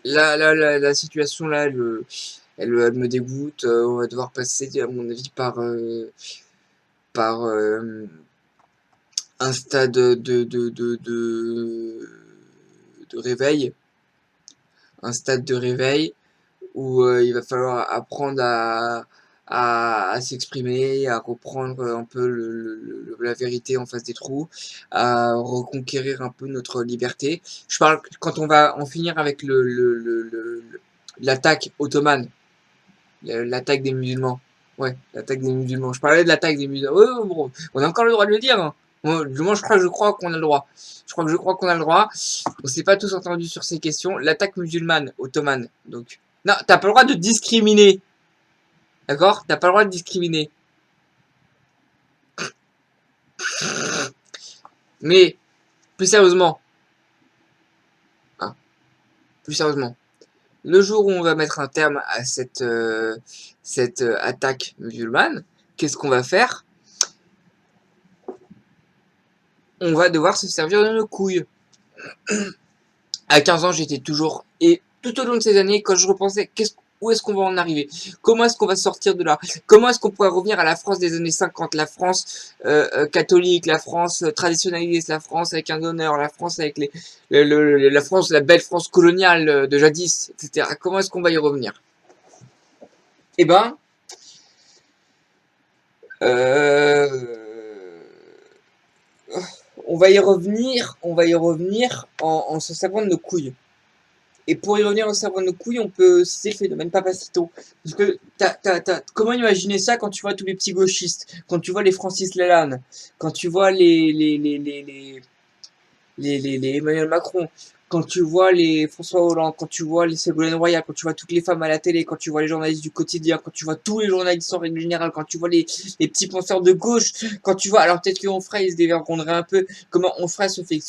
la situation là, elle me dégoûte. On va devoir passer, à mon avis, par un stade de réveil, un stade de réveil où il va falloir apprendre à s'exprimer, à reprendre un peu la vérité en face des trous, à reconquérir un peu notre liberté. Je parle quand on va en finir avec l'attaque ottomane, l'attaque des musulmans. Ouais, l'attaque des musulmans. Je parlais de l'attaque des musulmans. Ouais, ouais, bon, on a encore le droit de le dire. Hein. Moi, je crois qu'on a le droit. Je crois qu'on a le droit. On s'est pas tous entendus sur ces questions. L'attaque musulmane ottomane. Donc, non, t'as pas le droit de discriminer. D'accord? T'as pas le droit de discriminer. Mais, plus sérieusement, hein, plus sérieusement, le jour où on va mettre un terme à cette attaque musulmane, qu'est-ce qu'on va faire? On va devoir se servir de nos couilles. À 15 ans, j'étais toujours... Et tout au long de ces années, quand je repensais, où est-ce qu'on va en arriver? Comment est-ce qu'on va sortir de là? Comment est-ce qu'on pourrait revenir à la France des années 50? La France catholique, la France traditionnaliste, la France avec un honneur, la France avec la France, la belle France coloniale de jadis, etc. Comment est-ce qu'on va y revenir? Eh ben, euh, on va y revenir en se servant de nos couilles. Et pour y revenir en se servant de nos couilles, on peut citer le phénomène Papacito. Parce que comment imaginer ça quand tu vois tous les petits gauchistes, quand tu vois les Francis Lalanne, quand tu vois les Emmanuel Macron, quand tu vois les François Hollande, quand tu vois les Ségolène Royal, quand tu vois toutes les femmes à la télé, quand tu vois les journalistes du quotidien, quand tu vois tous les journalistes en règle générale, quand tu vois les petits penseurs de gauche, quand tu vois, alors peut-être qu'Onfray il se dévergonderait un peu, comment Onfray se fait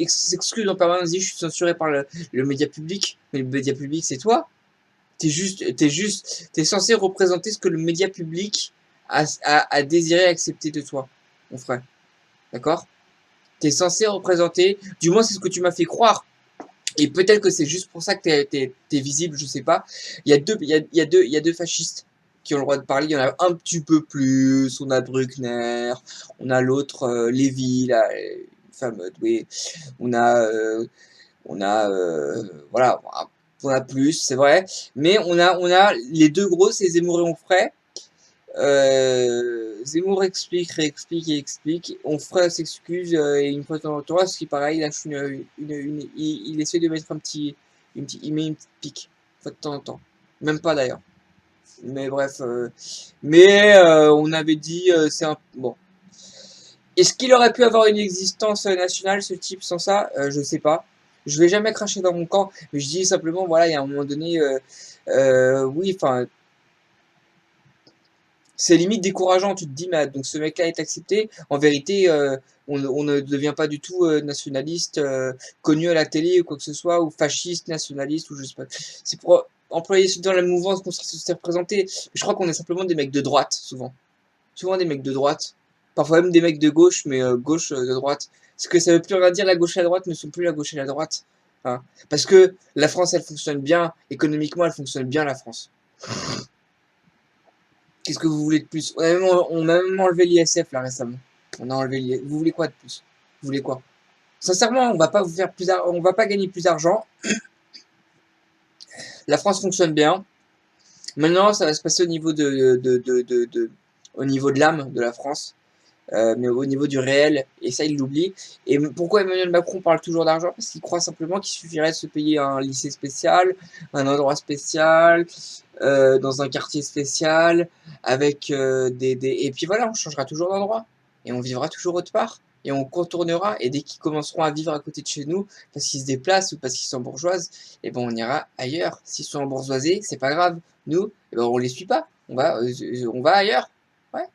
s'excuse en permanence, dit je suis censuré par le média public, mais le média public c'est toi. T'es censé représenter ce que le média public a désiré accepter de toi, Onfray. D'accord? T'es censé représenter, du moins c'est ce que tu m'as fait croire. Et peut-être que c'est juste pour ça que t'es visible, je sais pas. Il y a deux fascistes qui ont le droit de parler. Il y en a un petit peu plus. On a Bruckner, on a l'autre Lévy, la femme, oui. On a, euh, voilà, on a plus, c'est vrai. Mais on a les deux gros, c'est Zemmour et Onfray. Zemmour explique, réexplique et explique. Onfray s'excuse et une fois de temps en temps, ce qui pareil, il lâche il essaie de mettre il met une petite pique, une fois de temps en temps. Même pas d'ailleurs. Mais bref, on avait dit, c'est un bon. Est-ce qu'il aurait pu avoir une existence nationale, ce type, sans ça? Je sais pas. Je vais jamais cracher dans mon camp, mais je dis simplement, voilà, il y a un moment donné, oui, enfin, c'est limite décourageant. Tu te dis, mais donc ce mec-là est accepté. En vérité, on ne devient pas du tout nationaliste, connu à la télé ou quoi que ce soit, ou fasciste, nationaliste, ou je sais pas. C'est pour employer dans la mouvance qu'on s'est représenté. Je crois qu'on est simplement des mecs de droite, souvent. Souvent des mecs de droite. Parfois même des mecs de gauche, mais gauche de droite. Parce que ça veut plus rien dire la gauche et la droite ne sont plus la gauche et la droite. Hein. Parce que la France, elle fonctionne bien. Économiquement, elle fonctionne bien, la France. Qu'est-ce que vous voulez de plus? On a même enlevé l'ISF là récemment. On a enlevé l'ISF. Vous voulez quoi de plus? Vous voulez quoi? Sincèrement, on va pas vous faire on va pas gagner plus d'argent. La France fonctionne bien. Maintenant, ça va se passer au niveau au niveau de l'âme de la France. Mais au niveau du réel, et ça il l'oublie. Et pourquoi Emmanuel Macron parle toujours d'argent? Parce qu'il croit simplement qu'il suffirait de se payer un lycée spécial, un endroit spécial, dans un quartier spécial, avec et puis voilà, on changera toujours d'endroit, et on vivra toujours autre part, et on contournera, et dès qu'ils commenceront à vivre à côté de chez nous, parce qu'ils se déplacent ou parce qu'ils sont bourgeoises, et ben on ira ailleurs. S'ils sont embourgeoisés, c'est pas grave. Nous, eh ben, on les suit pas. On va ailleurs. Ouais.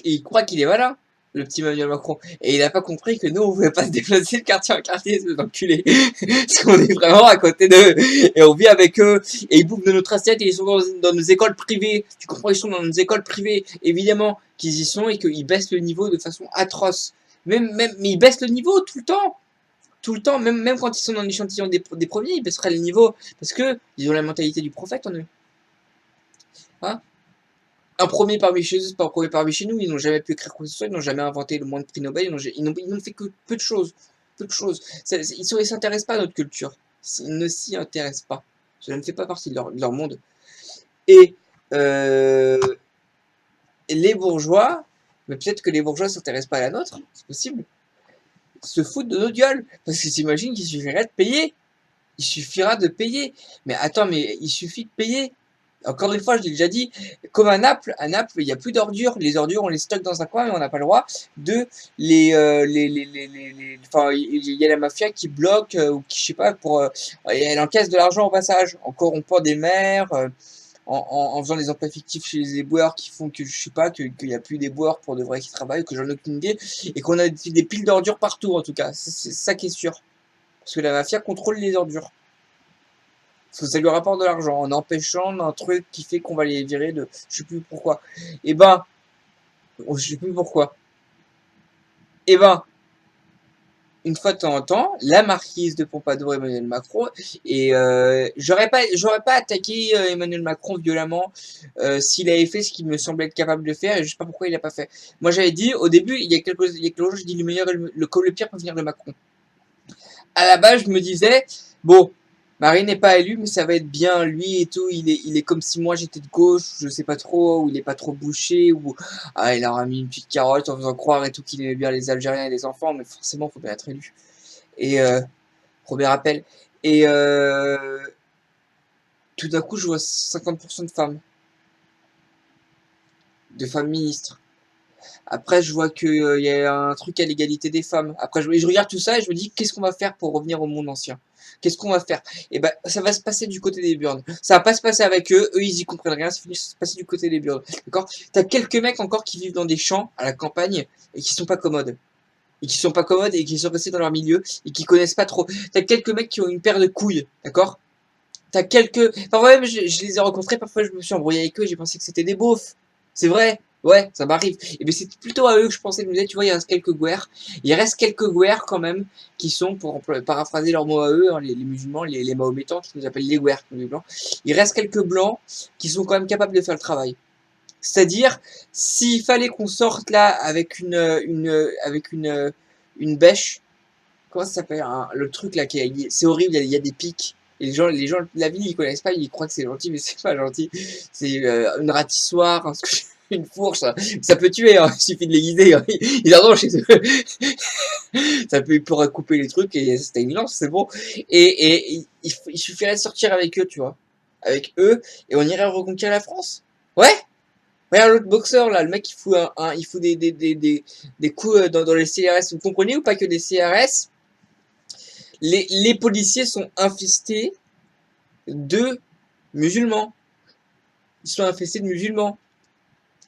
Et il croit qu'il est malin, le petit Emmanuel Macron. Et il a pas compris que nous, on pouvait pas se déplacer de quartier en quartier, ces enculés. Parce qu'on est vraiment à côté d'eux. Et on vit avec eux. Et ils bouffent de notre assiette et ils sont dans nos écoles privées. Tu comprends, ils sont dans nos écoles privées. Évidemment qu'ils y sont et qu'ils baissent le niveau de façon atroce. Mais ils baissent le niveau tout le temps. tout le temps, même quand ils sont dans l'échantillon des premiers, ils baisseraient les niveaux, parce que ils ont la mentalité du prophète en eux. Hein, un premier parmi chez eux, c'est pas un premier parmi chez nous, ils n'ont jamais pu écrire quoi que ce soit, ils n'ont jamais inventé le moins de prix Nobel, ils n'ont fait que peu de choses. Peu de choses. Ils s'intéressent pas à notre culture. Ils ne s'y intéressent pas. Cela ne fait pas partie de leur monde. Et les bourgeois, mais peut-être que les bourgeois s'intéressent pas à la nôtre, c'est possible, se foutent de notre gueule, parce qu'ils s'imaginent qu'il suffirait de payer. Il suffira de payer. Mais attends, mais il suffit de payer. Encore une fois, je l'ai déjà dit, comme à Naples, il n'y a plus d'ordures. Les ordures, on les stocke dans un coin, mais on n'a pas le droit de enfin, il y a la mafia qui bloque, ou qui, je sais pas, elle encaisse de l'argent au passage, en corrompant des maires, en faisant des emplois fictifs chez les éboueurs qui font que, je sais pas, qu'il n'y a plus d'éboueurs pour de vrais qui travaillent, que j'en ai aucune idée, et qu'on a des piles d'ordures partout, en tout cas. C'est ça qui est sûr. Parce que la mafia contrôle les ordures. Parce que ça lui rapporte de l'argent en empêchant un truc qui fait qu'on va les virer de je sais plus pourquoi. Et ben, je sais plus pourquoi. Et ben, une fois de temps en temps, la marquise de Pompadour, Emmanuel Macron, et j'aurais pas attaqué Emmanuel Macron violemment s'il avait fait ce qu'il me semblait être capable de faire, et je sais pas pourquoi il l'a pas fait. Moi j'avais dit au début, il y a quelques jours, j'ai dit le meilleur, le pire peut venir de Macron. À la base, je me disais, bon, Marine n'est pas élu, mais ça va être bien, lui et tout, il est comme si moi j'étais de gauche, je sais pas trop, ou il est pas trop bouché, ou il aura mis une petite carotte en faisant croire et tout qu'il aimait bien les Algériens et les enfants, mais forcément, faut bien être élu. Et premier appel. Et tout d'un coup, je vois 50% de femmes ministres. Après, je vois qu'il y a un truc à l'égalité des femmes. Après, je regarde tout ça et je me dis, qu'est-ce qu'on va faire pour revenir au monde ancien? Qu'est-ce qu'on va faire? Et ben, ça va se passer du côté des burnes. Ça va pas se passer avec eux. Eux, ils y comprennent rien. Ça va se passer du côté des burnes. D'accord? T'as quelques mecs encore qui vivent dans des champs à la campagne et qui sont pas commodes. Et qui sont pas commodes et qui sont restés dans leur milieu et qui connaissent pas trop. T'as quelques mecs qui ont une paire de couilles. D'accord? T'as quelques... Enfin, ouais, je les ai rencontrés. Parfois, je me suis embrouillé avec eux. J'ai pensé que c'était des beaufs. C'est vrai. Ouais, ça m'arrive. Et bien c'est plutôt à eux que je pensais. Je me disais, tu vois, il reste quelques guerres. Il reste quelques guerres quand même qui sont, pour paraphraser leurs mots à eux, hein, les musulmans, les mahométans, qui nous appellent les guerres, les blancs. Il reste quelques blancs qui sont quand même capables de faire le travail. C'est-à-dire, s'il fallait qu'on sorte là avec une bêche, comment ça s'appelle, hein, le truc là c'est horrible, il y a des pics. Et les gens de la ville, ils connaissent pas, ils croient que c'est gentil, mais c'est pas gentil. C'est une ratissoire, hein, une fourche, ça peut tuer, hein, il suffit de l'aiguiser. Hein. Ils adorent chez eux. Ça peut pour couper les trucs et c'était une lance, c'est bon. Et il suffirait de sortir avec eux, tu vois, avec eux, et on irait reconquérir la France. Ouais. Regarde l'autre boxeur là, le mec il fout des coups dans les CRS. Vous comprenez ou pas que les CRS, les policiers sont infestés de musulmans. Ils sont infestés de musulmans.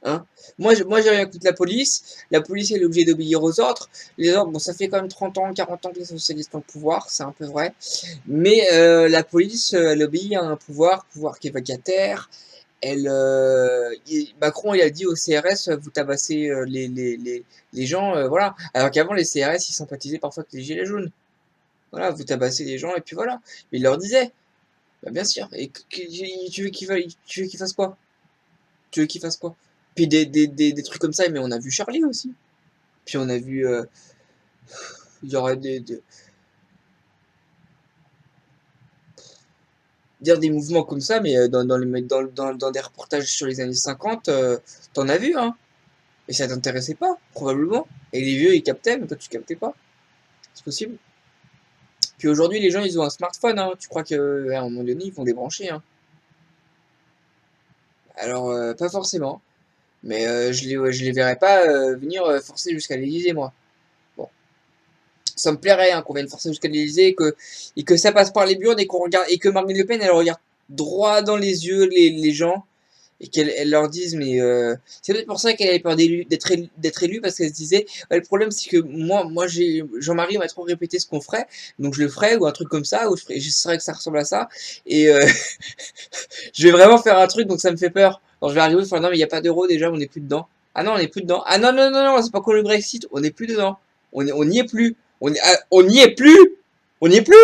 Hein, moi j'ai rien contre la police. La police elle est obligée d'obéir aux ordres. Les ordres, bon, ça fait quand même 30 ans, 40 ans que les socialistes ont le pouvoir, c'est un peu vrai. Mais la police, elle obéit à un pouvoir qui est vacataire. Macron, il a dit au CRS, vous tabassez les gens, voilà. Alors qu'avant, les CRS, ils sympathisaient parfois avec les gilets jaunes. Voilà, vous tabassez les gens, et puis voilà. Mais il leur disait, bah, bien sûr. Et tu veux qu'il fasse quoi? Tu veux qu'il fasse quoi? Puis des trucs comme ça, mais on a vu Charlie aussi. Puis on a vu, il y aurait dire des mouvements comme ça, mais dans des reportages sur les années 50, t'en as vu, hein. Et ça t'intéressait pas, probablement. Et les vieux, ils captaient, mais toi, tu captais pas. C'est possible. Puis aujourd'hui, les gens, ils ont un smartphone, hein. Tu crois qu'à un moment donné, ils vont débrancher, hein. Alors, pas forcément. Mais je les verrais pas venir forcer jusqu'à l'Élysée, moi. Bon. Ça me plairait, hein, qu'on vienne forcer jusqu'à l'Élysée et que ça passe par les burnes et qu'on regarde, et que Marine Le Pen, elle regarde droit dans les yeux les gens et qu'elle leur dise, mais c'est peut-être pour ça qu'elle avait peur d'être élue, parce qu'elle se disait, ouais, le problème c'est que moi Jean-Marie m'a trop répété ce qu'on ferait, donc je le ferai, ou un truc comme ça, ou je saurais que ça ressemble à ça, et je vais vraiment faire un truc, donc ça me fait peur. Alors je vais arriver, enfin non mais il n'y a pas d'euro déjà, on n'est plus dedans. Ah non, on n'est plus dedans. Ah non, non, non, non, c'est pas comme le Brexit, on n'est plus dedans. On n'y est plus. On n'y est plus. On n'y est plus.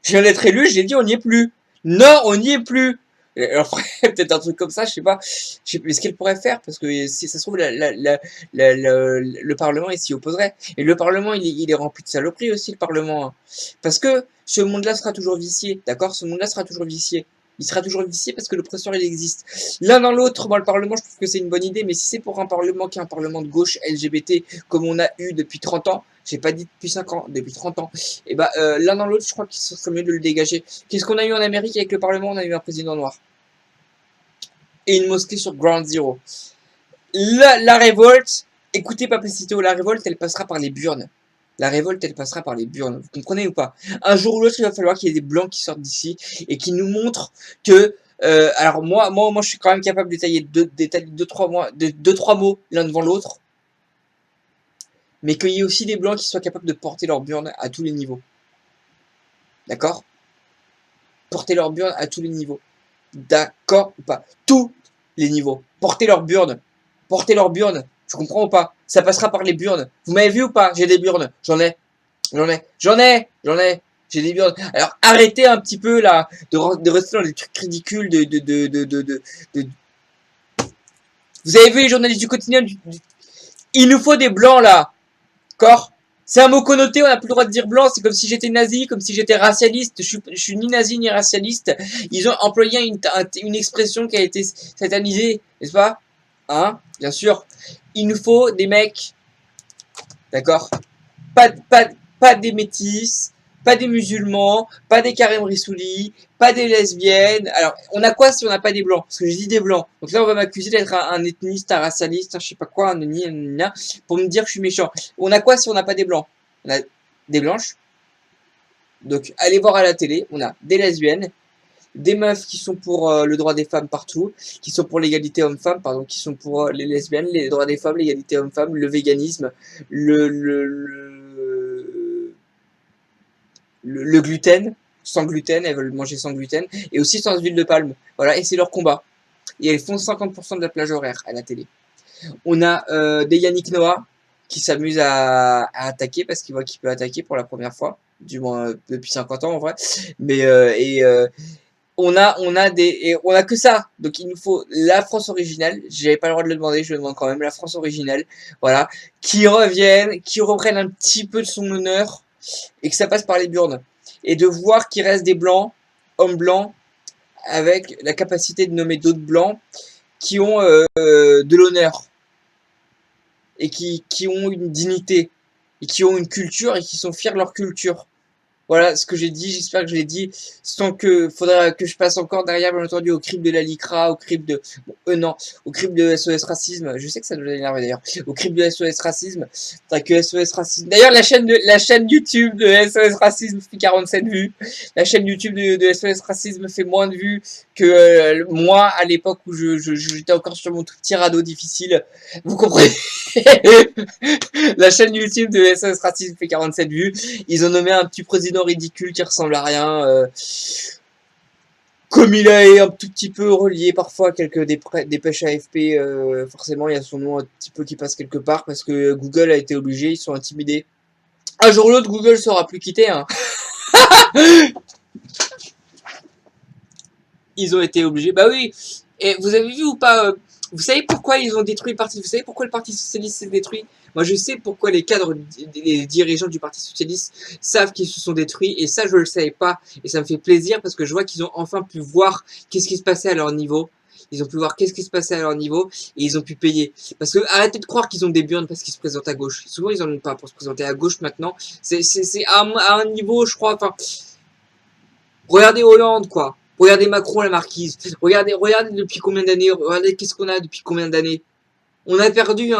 Je viens d'être élu, j'ai dit on n'y est plus. Non, on n'y est plus. Alors, peut-être un truc comme ça, je sais pas. Je sais pas ce qu'elle pourrait faire, parce que si ça se trouve, le Parlement, il s'y opposerait. Et le Parlement, il est rempli de saloperies aussi, le Parlement. Hein. Parce que ce monde-là sera toujours vicié, d'accord? Ce monde-là sera toujours vicié. Il sera toujours vicié parce que l'oppresseur, il existe. L'un dans l'autre, moi, le Parlement, je trouve que c'est une bonne idée, mais si c'est pour un Parlement qui est un Parlement de gauche LGBT, comme on a eu depuis 30 ans, j'ai pas dit depuis 5 ans, depuis 30 ans, et bah, l'un dans l'autre, je crois qu'il serait mieux de le dégager. Qu'est-ce qu'on a eu en Amérique avec le Parlement? On a eu un président noir. Et une mosquée sur Ground Zero. La révolte, écoutez Papacito, la révolte, elle passera par les burnes. La révolte, elle passera par les burnes. Vous comprenez ou pas? Un jour ou l'autre, il va falloir qu'il y ait des blancs qui sortent d'ici et qui nous montrent que. Alors moi, je suis quand même capable d'étaler deux, trois mots l'un devant l'autre, mais qu'il y ait aussi des blancs qui soient capables de porter leur burne à tous les niveaux. D'accord? Porter leur burne à tous les niveaux. D'accord ou pas? Tous les niveaux. Porter leur burne. Porter leur burne. Je comprends ou pas? Ça passera par les burnes. Vous m'avez vu ou pas? J'ai des burnes. J'en ai. J'ai des burnes. Alors arrêtez un petit peu là de rester dans des trucs ridicules de... Vous avez vu les journalistes du quotidien Il nous faut des blancs là. D'accord? C'est un mot connoté, on n'a plus le droit de dire blanc, c'est comme si j'étais nazi, comme si j'étais racialiste. Je suis ni nazi ni racialiste. Ils ont employé une expression qui a été satanisée, n'est-ce pas? Hein? Bien sûr. Il nous faut des mecs, d'accord? Pas des métis, pas des musulmans, pas des Karim Rissouli, pas des lesbiennes. Alors, on a quoi si on n'a pas des blancs? Parce que j'ai dit des blancs. Donc là, on va m'accuser d'être un ethniste, un racialiste, je sais pas quoi, pour me dire que je suis méchant. On a quoi si on n'a pas des blancs? On a des blanches. Donc, allez voir à la télé, on a des lesbiennes, des meufs qui sont pour le droit des femmes partout, qui sont pour l'égalité homme-femme, pardon, qui sont pour les lesbiennes, les droits des femmes, l'égalité homme-femme, le véganisme, le gluten, sans gluten, elles veulent manger sans gluten, et aussi sans huile de palme. Voilà, et c'est leur combat. Et elles font 50% de la plage horaire à la télé. On a des Yannick Noah qui s'amusent à attaquer parce qu'il voit qu'il peut attaquer pour la première fois, du moins depuis 50 ans en vrai. Mais on a que ça. Donc il nous faut la France originale. J'avais pas le droit de le demander, je le demande quand même. La France originale, voilà, qui reprenne un petit peu de son honneur et que ça passe par les burnes. Et de voir qu'il reste des blancs, hommes blancs, avec la capacité de nommer d'autres blancs qui ont de l'honneur et qui ont une dignité et qui ont une culture et qui sont fiers de leur culture. Voilà ce que j'ai dit, j'espère que je l'ai dit, sans que faudra que je passe encore derrière, bien entendu, au crime de la LICRA, au crime de... Bon, non, au crime de SOS Racisme, je sais que ça doit énerver d'ailleurs, au crime de SOS Racisme, t'as que SOS Racisme... D'ailleurs, la chaîne YouTube de SOS Racisme fait 47 vues, la chaîne YouTube de SOS Racisme fait moins de vues que moi, à l'époque où j'étais encore sur mon tout petit radeau difficile, vous comprenez. La chaîne YouTube de SOS Racisme fait 47 vues, ils ont nommé un petit président ridicule qui ressemble à rien. Comme il est un tout petit peu relié parfois à quelques dépêches AFP, forcément il y a son nom un petit peu qui passe quelque part parce que Google a été obligé, ils sont intimidés. Un jour ou l'autre, Google saura plus quitter. Hein. Ils ont été obligés. Bah oui. Et vous avez vu ou pas vous savez pourquoi ils ont détruit le parti? Vous savez pourquoi le Parti Socialiste s'est détruit? Moi, je sais pourquoi les cadres, les dirigeants du Parti Socialiste savent qu'ils se sont détruits, et ça, je le savais pas, et ça me fait plaisir parce que je vois qu'ils ont enfin pu voir qu'est-ce qui se passait à leur niveau. Ils ont pu voir qu'est-ce qui se passait à leur niveau, et ils ont pu payer. Parce que arrêtez de croire qu'ils ont des burnes parce qu'ils se présentent à gauche. Souvent, ils en ont pas pour se présenter à gauche maintenant. C'est à un niveau, je crois, enfin, regardez Hollande, quoi. Regardez Macron, la marquise. Regardez depuis combien d'années. Regardez qu'est-ce qu'on a depuis combien d'années. On a perdu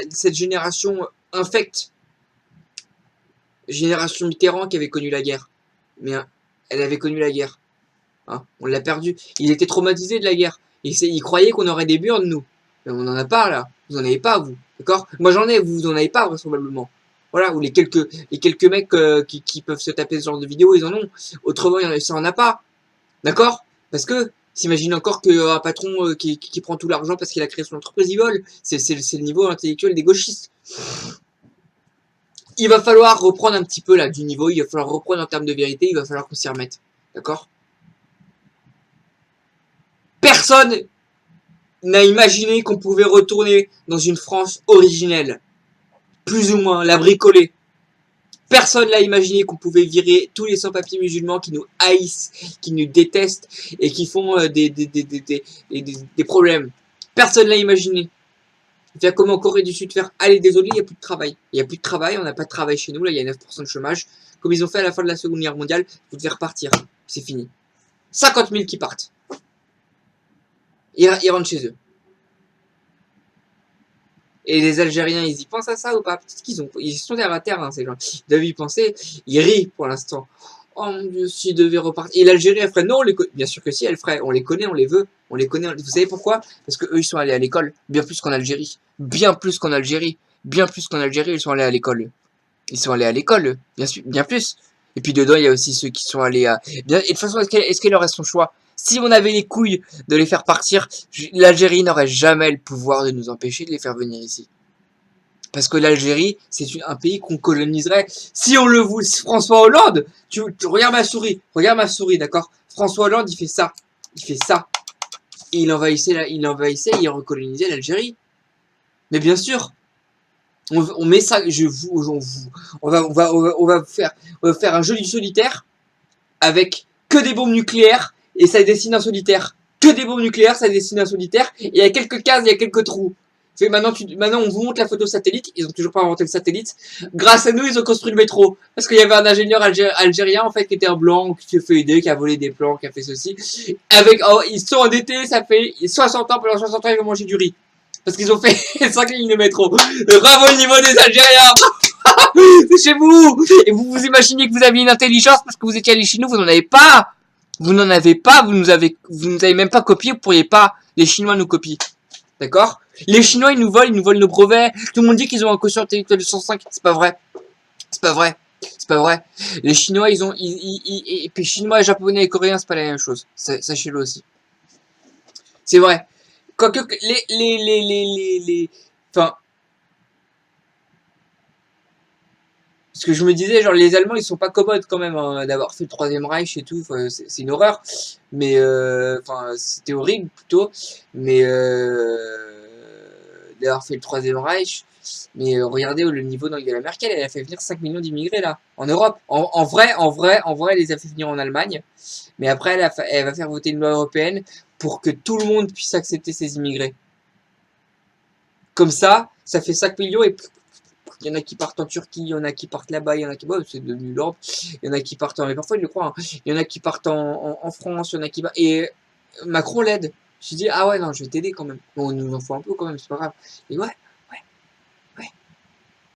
cette génération infecte. Génération Mitterrand qui avait connu la guerre. Mais elle avait connu la guerre. Hein, on l'a perdu. Il était traumatisé de la guerre. Il croyait qu'on aurait des burnes, nous. Mais on n'en a pas, là. Vous en avez pas, vous. D'accord? Moi, j'en ai, vous en avez pas, vraisemblablement. Voilà, ou les quelques mecs qui peuvent se taper ce genre de vidéos, ils en ont. Autrement, ça en a pas. D'accord? Parce que, s'imagine encore qu'un patron qui prend tout l'argent parce qu'il a créé son entreprise, il vole. C'est le niveau intellectuel des gauchistes. il va falloir reprendre un petit peu là du niveau, il va falloir reprendre en termes de vérité, il va falloir qu'on s'y remette. D'accord? Personne n'a imaginé qu'on pouvait retourner dans une France originelle. Plus ou moins, la bricoler. Personne l'a imaginé qu'on pouvait virer tous les sans-papiers musulmans qui nous haïssent, qui nous détestent et qui font des problèmes. Personne l'a imaginé. Faire comme en Corée du Sud, faire allez désolé, il n'y a plus de travail. Il n'y a plus de travail, on n'a pas de travail chez nous, là il y a 9% de chômage. Comme ils ont fait à la fin de la Seconde Guerre mondiale, vous devez repartir. C'est fini. 50 000 qui partent. Ils rentrent chez eux. Et les Algériens, ils y pensent à ça ou pas? Peut-être ils sont terre à terre, hein, ces gens. Ils doivent y penser. Ils rient pour l'instant. Oh mon Dieu, s'ils devaient repartir. Et l'Algérie, elle ferait non, on les connaît. Bien sûr que si, elle ferait. On les connaît, on les veut. On les connaît. Vous savez pourquoi? Parce que eux, ils sont allés à l'école. Bien plus qu'en Algérie. Bien plus qu'en Algérie. Bien plus qu'en Algérie, ils sont allés à l'école. Ils sont allés à l'école, bien sûr, bien plus. Et puis dedans, il y a aussi ceux qui sont allés à... Bien, et de toute façon, est-ce qu'il leur reste son choix? Si on avait les couilles de les faire partir, l'Algérie n'aurait jamais le pouvoir de nous empêcher de les faire venir ici. Parce que l'Algérie, c'est un pays qu'on coloniserait. Si on le voulait, François Hollande, tu regardes ma souris, d'accord? François Hollande, il fait ça. Et il envahissait, il recolonisait l'Algérie. Mais bien sûr, on met ça, on va faire un jeu du solitaire avec que des bombes nucléaires et ça dessine un solitaire. Que des bombes nucléaires, ça dessine un solitaire et il y a quelques cases, il y a quelques trous. Maintenant, on vous montre la photo satellite. Ils ont toujours pas inventé le satellite. Grâce à nous, ils ont construit le métro. Parce qu'il y avait un ingénieur algérien, en fait, qui était un blanc, qui s'est fait aider, qui a volé des plans, qui a fait ceci. Ils sont endettés, ça fait 60 ans, pendant 60 ans, ils vont manger du riz. Parce qu'ils ont fait 5 lignes de métro. Bravo le niveau des Algériens. C'est chez vous. Et vous vous imaginez que vous aviez une intelligence parce que vous étiez allés chez nous, vous n'en avez pas. Vous n'en avez pas, vous nous avez même pas copié, vous pourriez pas. Les Chinois nous copient. D'accord? Les Chinois, ils nous volent nos brevets. Tout le monde dit qu'ils ont un quotient intellectuel de 105. C'est pas vrai. C'est pas vrai. C'est pas vrai. Les Chinois, et puis Chinois, Japonais et Coréens, c'est pas la même chose. Sachez-le aussi. C'est vrai. Quoique, enfin, parce que je me disais, genre, les Allemands, ils sont pas commodes quand même, hein, d'avoir fait le Troisième Reich et tout. C'est une horreur. Mais, enfin, c'était horrible plutôt. Mais, d'avoir fait le Troisième Reich. Mais regardez le niveau d'Angela Merkel, elle a fait venir 5 millions d'immigrés là, en Europe. En vrai, elle les a fait venir en Allemagne. Mais après, elle va faire voter une loi européenne pour que tout le monde puisse accepter ces immigrés. Comme ça fait 5 millions et il y en a qui partent en Turquie, il y en a qui partent là-bas, il y en a qui... Bon, c'est devenu l'Europe. Il y en a qui partent mais parfois ils le croient, hein. Il y en a qui partent en France, il y en a qui... Et Macron l'aide. Je dis, ah ouais, non, je vais t'aider quand même. Bon, on nous en faut un peu quand même, c'est pas grave. Et ouais,